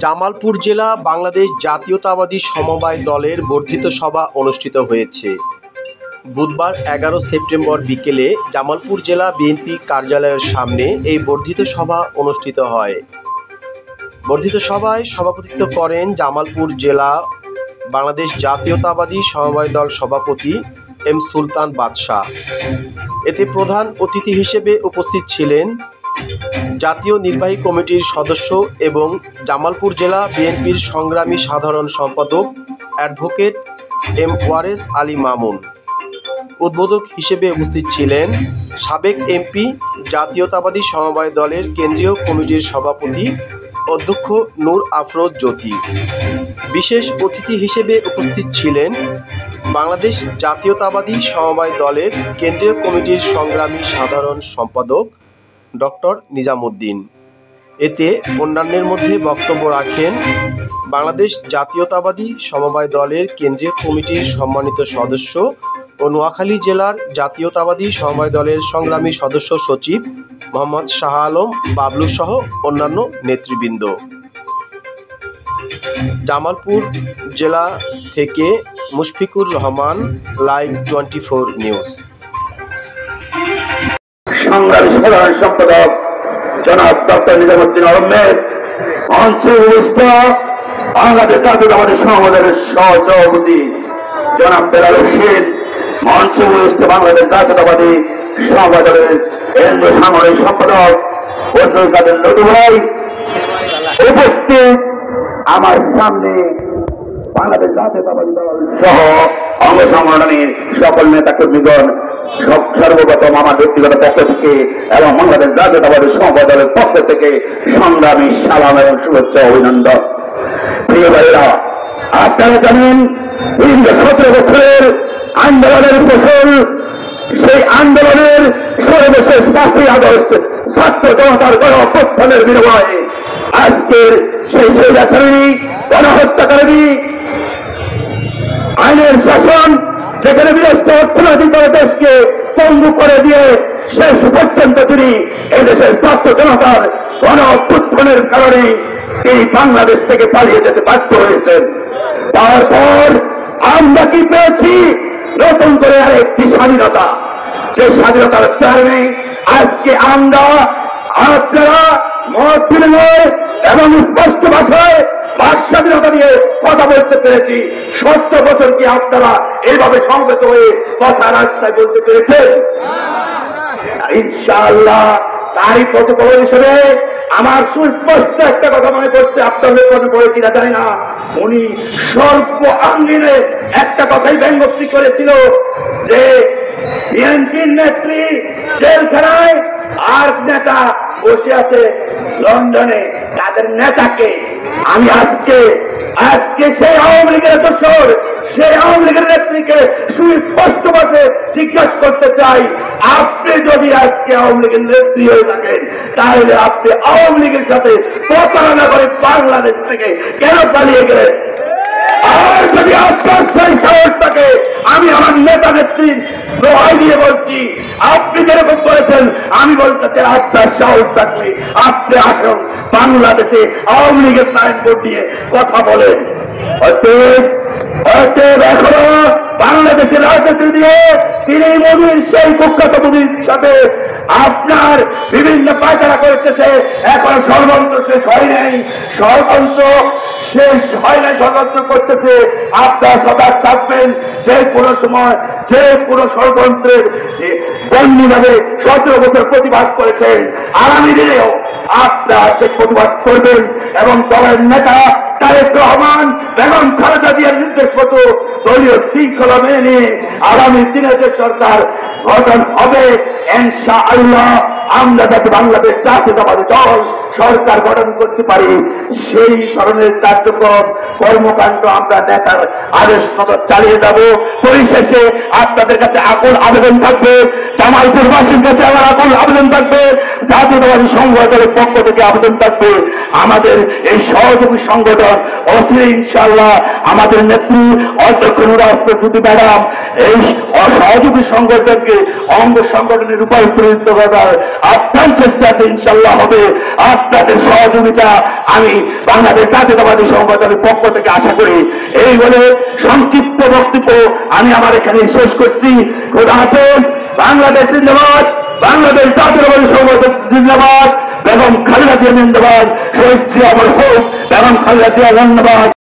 জামালপুর জেলা বাংলাদেশ জাতীয়তাবাদী সমবায় দলের বর্ধিত সভা অনুষ্ঠিত হয়েছে। বুধবার ১১ সেপ্টেম্বর বিকেলে জামালপুর জেলা বিএনপি কার্যালয়ের সামনে এই বর্ধিত সভা অনুষ্ঠিত হয়। বর্ধিত সভায় সভাপতিত্ব করেন জামালপুর জেলা বাংলাদেশ জাতীয়তাবাদী সমবায় দল সভাপতি এম সুলতান বাদশাহ। এতে প্রধান অতিথি হিসেবে উপস্থিত ছিলেন জাতীয় নির্বাহী কমিটির সদস্য এবং জামালপুর জেলা বিএনপির সংগ্রামী সাধারণ সম্পাদক অ্যাডভোকেট এম ওয়ারেস আলী মামুন। উদ্বোধক হিসেবে উপস্থিত ছিলেন সাবেক এমপি জাতীয়তাবাদী সমবায় দলের কেন্দ্রীয় কমিটির সভাপতি অধ্যক্ষ নূর আফরোজ জ্যোতি। বিশেষ অতিথি হিসেবে উপস্থিত ছিলেন বাংলাদেশ জাতীয়তাবাদী সমবায় দলের কেন্দ্রীয় কমিটির সংগ্রামী সাধারণ সম্পাদক ডক্টর নিজামুদ্দিন। এতে অন্যান্যের মধ্যে বক্তব্য রাখেন বাংলাদেশ জাতীয়তাবাদী সমবায় দলের কেন্দ্রীয় কমিটির সম্মানিত সদস্য ও নোয়াখালী জেলার জাতীয়তাবাদী সমবায় দলের সংগ্রামী সদস্য সচিব মোহাম্মদ শাহ আলম বাবলু সহ অন্যান্য নেতৃবৃন্দ। জামালপুর জেলা থেকে মুশফিকুর রহমান, লাইভ 24 নিউজ। সংগ্রামী সাধারণ সম্পাদক জনাব ডক্টর নিজামুদ্দিন আহমেদ, মঞ্চে উপস্থিত বাংলাদেশ জাতীয়তাবাদী সমবায় দলের সহসভাপতি জনাব বেলাল হোসেন, মঞ্চে উপস্থিত বাংলাদেশ জাতীয়তাবাদী সমবায় দলের কেন্দ্রীয় সাংগঠনিক সম্পাদক বদরুল কাদের লডু ভাই, উপস্থিত আমার সামনে বাংলাদেশ জাতীয়তাবাদী দল সহ অঙ্গ সংগঠনের সকল নেতা কর্মীগণ, সর্বপ্রথম আমার ব্যক্তিগত পক্ষ থেকে এবং বাংলাদেশ জাতীয়তাবাদী সমবায় দলের পক্ষ থেকে সংগ্রামী সালাম এবং শুভেচ্ছা অভিনন্দন। প্রিয় ভাইরা, আপনারা জানেন দীর্ঘ 17 বছরের আন্দোলনের ফসল, সেই আন্দোলনের সর্বশেষ 5ই আগস্ট ছাত্র জনতার গণ অভ্যুত্থানের বিনিময়ে আজকের সেই স্বৈরাচারী গণহত্যাকারী আইনের শাসন, যেখানে বিরস্ত অর্থনৈতিকভাবে দেশকে পঙ্গু করে দিয়ে শেষ পর্যন্ত তিনি এদেশের ছাত্র জনতার গণ অভ্যুত্থানের কারণে তিনি বাংলাদেশ থেকে পালিয়ে যেতে বাধ্য হয়েছেন। তারপর আমরা কি পেয়েছি? নতুন করে আরেকটি স্বাধীনতা, যে স্বাধীনতার কারণে আজকে আমরা আপনারা মত বিনিময় এবং স্পষ্ট ভাষায় বাক স্বাধীনতা নিয়ে কথা বলতে পেরেছি। 70 বছর কি আপনারা এইভাবে সমবেত হয়ে কথা রাস্তায় বলতে পেরেছেন? ইনশাআল্লাহ তারই প্রতিফলন হিসেবে আমার সুস্পষ্ট একটা কথা মনে পড়ছে, আপনাদের মনে পড়ে কিনা জানি না। উনি স্বল্প আঙ্গিনে একটা কথাই ব্যঙ্গোক্তি করেছিল যে বিএনপির নেত্রী জেলখানায় আর নেতা বসে আছে লন্ডনে, তাদের নেতাকে আমি আজকে সেই আওয়ামী লীগের দোসর, সেই আওয়ামী লীগের নেত্রীকে সুস্পষ্ট ভাবে জিজ্ঞাসা করতে চাই, আপনি যদি আজকে আওয়ামী লীগের নেত্রী হয়ে থাকেন তাহলে আপনি আওয়ামী লীগের সাথে প্রতারণা করে বাংলাদেশ থেকে কেন পালিয়ে গেলেন? আর যদি আপনার সেই সাহস থাকে, আমি আমার নেতা নেত্রীর দোহাই দিয়ে বলছি, আপনি যেরকম করেছেন আমি বলতে চাই আপনার সাহস থাকলে আপনি আসুন বাংলাদেশে আওয়ামী লীগের সাইনবোর্ড নিয়ে কথা বলেন। এখনো বাংলাদেশের রাজনীতি নিয়ে তিনি মোদীর সেই কুখ্যাত মোদীর সাথে আপনার বিভিন্ন পায়তারা করতেছে। এখন ষড়যন্ত্র শেষ হয় নাই, ষড়যন্ত্র শেষ হয় নাই, ষড়যন্ত্র করতেছে। আপনার সজাগ থাকবেন, যে কোনো সময় যে কোনো ষড়যন্ত্রের জন্ম নেবে। 17 বছর প্রতিবাদ করেছেন, আগামী দিনেও আপনারা সে প্রতিবাদ করবেন এবং দলের নেতা তারেক রহমান বেগম খালেদা জিয়ার নির্দেশ মতো দলীয় শৃঙ্খলা মেনে নিয়ে আগামী দিনে যে সরকার গঠন হবে ইনশাআল্লাহ, আমরা যাতে বাংলাদেশ জাতীয়তাবাদী দল সরকার গঠন করতে পারি সেই ধরনের কার্যক্রম কর্মকাণ্ড আমরা নেতার আদেশ মতো চালিয়ে যাব। পরিশেষে আপনাদের কাছে আকুল আবেদন থাকবে, জামালপুরবাসীর কাছে আমার আকুল আবেদন থাকবে, জাতীয়তাবাদী সংগঠনের পক্ষ থেকে আবেদন থাকবে, আমাদের এই সহযোগী সংগঠন অচিরে ইনশাআল্লাহ আমাদের নেত্রী অধ্যক্ষ নুরাস্তি ম্যাডাম এই সহযোগী সংগঠনকে অঙ্গ সংগঠনে রূপান্তরিত করার আপ্রাণ চেষ্টা আছে, ইনশাআল্লাহ হবে। আপনাদের সহযোগিতা আমি বাংলাদেশ জাতীয়তাবাদী সংগঠনের পক্ষ থেকে আশা করি। এই বলে সংক্ষিপ্ত বক্তব্য আমি আমার এখানে শেষ করছি। খোদা হাফেজ। বাংলাদেশ জিন্দাবাদ, বাংলাদেশ জাতীয়তাবাদী সংগঠন জিন্দাবাদ, বেগম খালেদা জিয়া জিন্দাবাদ, শহীদ জিয়া অমর হোক, বেগম খালেদা জিয়া ধন্যবাদ।